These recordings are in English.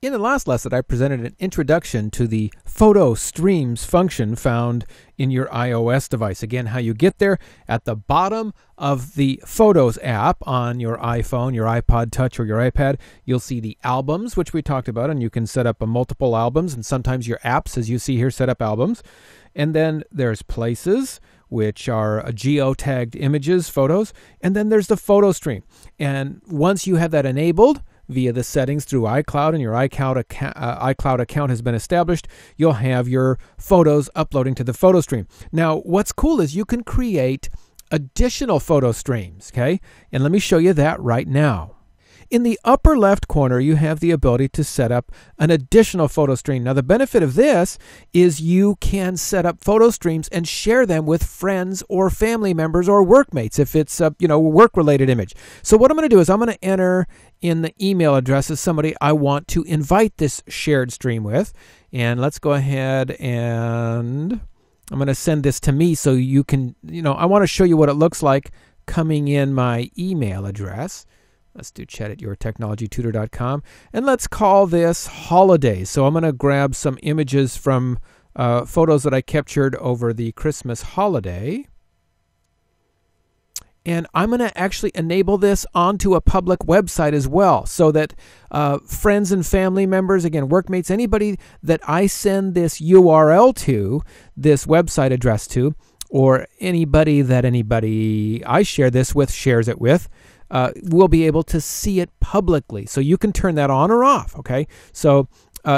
In the last lesson, I presented an introduction to the photo streams function found in your iOS device. Again, how you get there at the bottom of the Photos app on your iPhone, your iPod Touch, or your iPad. You'll see the albums, which we talked about, and you can set up multiple albums, and sometimes your apps, as you see here, set up albums. And then there's places, which are geotagged images, photos, and then there's the photo stream. And once you have that enabled via the settings through iCloud and your iCloud account has been established, you'll have your photos uploading to the photo stream. Now, what's cool is you can create additional photo streams, okay? And let me show you that right now. In the upper left corner, you have the ability to set up an additional photo stream. Now, the benefit of this is you can set up photo streams and share them with friends or family members or workmates if it's a work-related image. So what I'm going to do is I'm going to enter in the email address of somebody I want to invite this shared stream with. And let's go ahead and I'm going to send this to me so you can, I want to show you what it looks like coming in my email address. Let's do Chet at yourtechnologytutor.com. And let's call this holidays. So I'm going to grab some images from photos that I captured over the Christmas holiday. And I'm going to actually enable this onto a public website as well so that friends and family members, again, workmates, anybody that I send this URL to, this website address to, or anybody I share this with shares it with, will be able to see it publicly. So you can turn that on or off, okay? So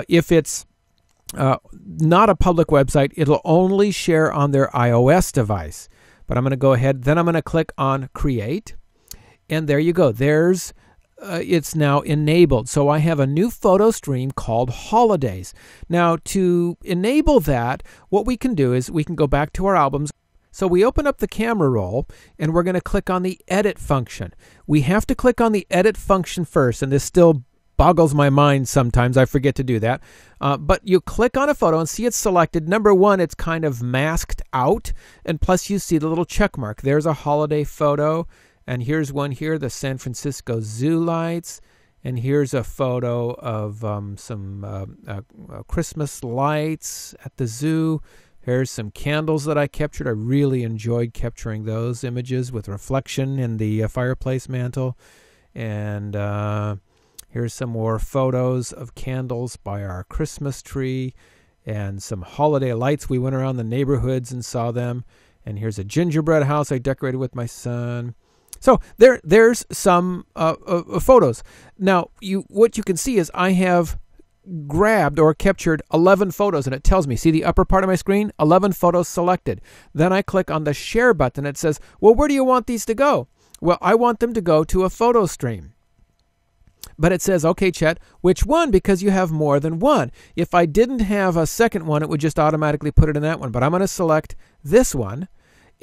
if it's not a public website, it'll only share on their iOS device. But I'm going to go ahead, then I'm going to click on Create, and there you go. There's it's now enabled. So I have a new photo stream called Holidays. Now, to enable that, what we can do is we can go back to our albums. So we open up the camera roll, and we're going to click on the Edit function. We have to click on the Edit function first, and this still boggles my mind sometimes. I forget to do that. But you click on a photo and see it's selected. Number one, it's kind of masked out, and plus you see the little check mark. There's a holiday photo, and here's one here, the San Francisco Zoo lights, and here's a photo of some Christmas lights at the zoo. Here's some candles that I captured. I really enjoyed capturing those images with reflection in the fireplace mantle. And here's some more photos of candles by our Christmas tree and some holiday lights. We went around the neighborhoods and saw them. And here's a gingerbread house I decorated with my son. So there's some photos. Now, what you can see is I have grabbed or captured 11 photos, and it tells me, see the upper part of my screen, 11 photos selected. Then I click on the share button. It says, well, where do you want these to go? Well, I want them to go to a photo stream. But it says, okay, Chet, which one? Because you have more than one. If I didn't have a second one, it would just automatically put it in that one. But I'm going to select this one,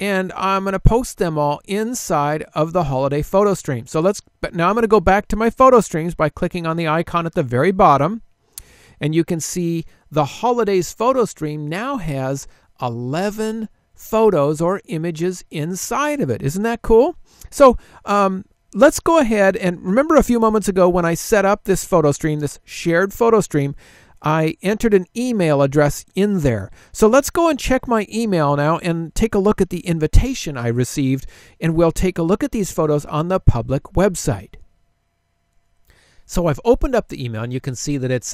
and I'm going to post them all inside of the holiday photo stream. So now I'm going to go back to my photo streams by clicking on the icon at the very bottom. And you can see the holidays photo stream now has 11 photos or images inside of it. Isn't that cool? So let's go ahead and remember a few moments ago when I set up this photo stream, this shared photo stream, I entered an email address in there. So let's go and check my email now and take a look at the invitation I received, and we'll take a look at these photos on the public website. So I've opened up the email, and you can see that it's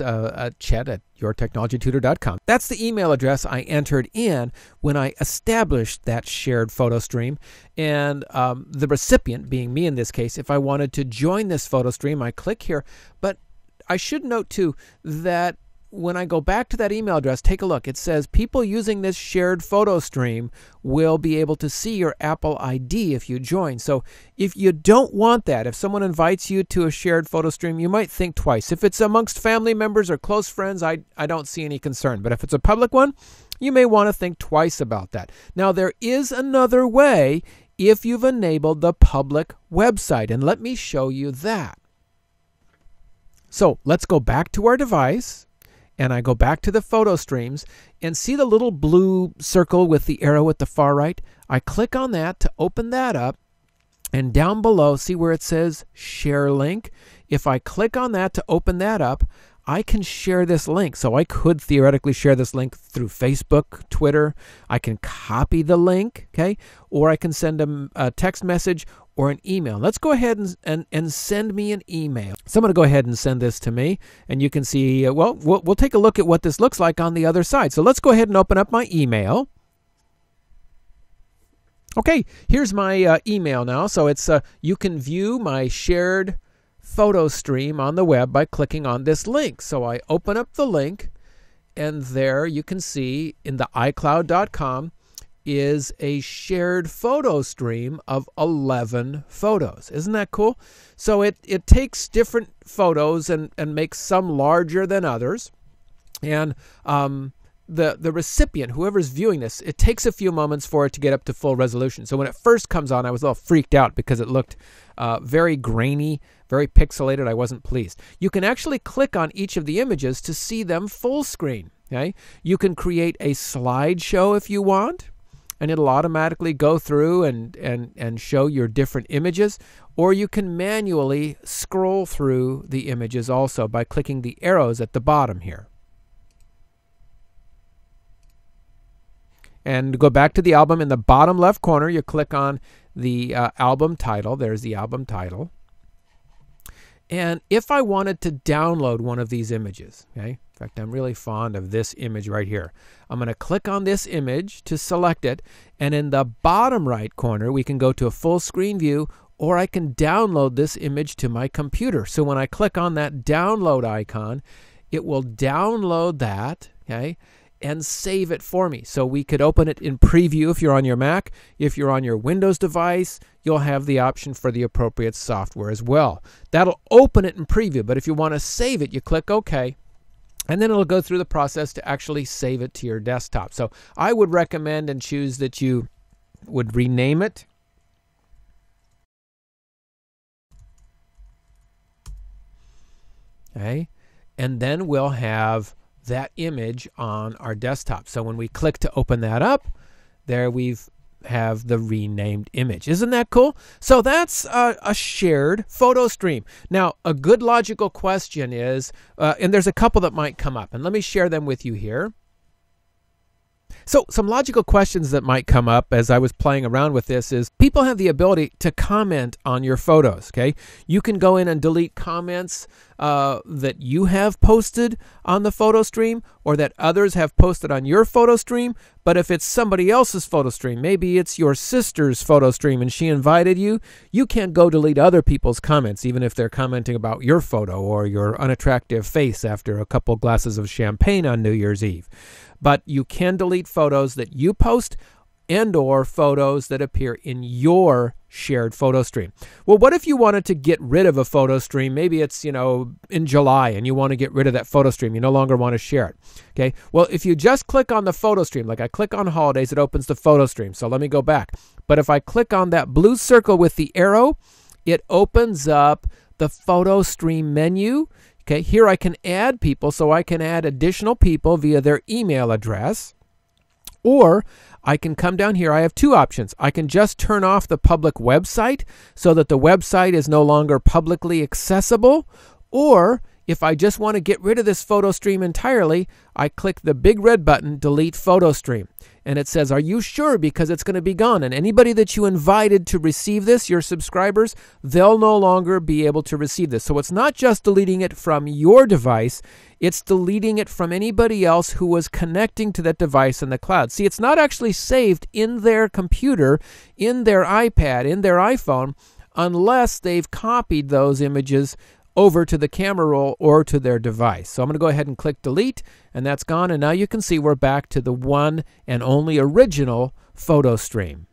Chet at yourtechnologytutor.com. That's the email address I entered in when I established that shared photo stream. And the recipient, being me in this case, if I wanted to join this photo stream, I click here. But I should note, too, that when I go back to that email address, take a look. It says people using this shared photo stream will be able to see your Apple ID if you join. So if you don't want that, if someone invites you to a shared photo stream, you might think twice. If it's amongst family members or close friends, I don't see any concern. But if it's a public one, you may want to think twice about that. Now, there is another way if you've enabled the public website, and let me show you that. So let's go back to our device. And I go back to the photo streams and see the little blue circle with the arrow at the far right. I click on that to open that up. And down below, see where it says Share Link? If I click on that to open that up, I can share this link. So I could theoretically share this link through Facebook, Twitter. I can copy the link, okay? Or I can send them a text message or an email. Let's go ahead and send me an email. So I'm going to go ahead and send this to me, and you can see, well, we'll take a look at what this looks like on the other side. So let's go ahead and open up my email. Okay, here's my email now. So it's you can view my shared photo stream on the web by clicking on this link. So I open up the link, and there you can see in the iCloud.com is a shared photo stream of 11 photos. Isn't that cool? So it takes different photos and makes some larger than others. And the recipient, whoever's viewing this, it takes a few moments for it to get up to full resolution. So when it first comes on, I was a little freaked out because it looked very grainy, very pixelated. I wasn't pleased. You can actually click on each of the images to see them full screen. Okay? You can create a slideshow if you want, and it'll automatically go through and show your different images. Or you can manually scroll through the images also by clicking the arrows at the bottom here. And go back to the album in the bottom left corner, you click on the album title. There's the album title. And if I wanted to download one of these images, okay, in fact, I'm really fond of this image right here. I'm going to click on this image to select it. And in the bottom right corner, we can go to a full screen view, or I can download this image to my computer. So when I click on that download icon, it will download that, okay, and save it for me. So we could open it in preview if you're on your Mac. If you're on your Windows device, you'll have the option for the appropriate software as well. That'll open it in preview, but if you want to save it, you click OK, and then it'll go through the process to actually save it to your desktop. So I would recommend and choose that you would rename it. Okay, and then we'll have that image on our desktop. So when we click to open that up, there we have the renamed image. Isn't that cool? So that's a shared photo stream. Now, a good logical question is, and there's a couple that might come up, and let me share them with you here. So some logical questions that might come up as I was playing around with this is, people have the ability to comment on your photos, okay? You can go in and delete comments that you have posted on the photo stream or that others have posted on your photo stream. But if it's somebody else's photo stream, maybe it's your sister's photo stream and she invited you, you can't go delete other people's comments, even if they're commenting about your photo or your unattractive face after a couple glasses of champagne on New Year's Eve. But you can delete photos that you post and or photos that appear in your shared photo stream. Well, what if you wanted to get rid of a photo stream? Maybe it's, in July and you want to get rid of that photo stream. You no longer want to share it. Okay. Well, if you just click on the photo stream, like I click on holidays, it opens the photo stream. So let me go back. But if I click on that blue circle with the arrow, it opens up the photo stream menu. Okay, here I can add people, so I can add additional people via their email address. Or I can come down here. I have two options. I can just turn off the public website so that the website is no longer publicly accessible. Or if I just want to get rid of this photo stream entirely, I click the big red button, delete photo stream. And it says, are you sure? Because it's going to be gone. And anybody that you invited to receive this, your subscribers, they'll no longer be able to receive this. So it's not just deleting it from your device, it's deleting it from anybody else who was connecting to that device in the cloud. See, it's not actually saved in their computer, in their iPad, in their iPhone, unless they've copied those images over to the camera roll or to their device. So I'm going to go ahead and click delete, and that's gone. And now you can see we're back to the one and only original photo stream.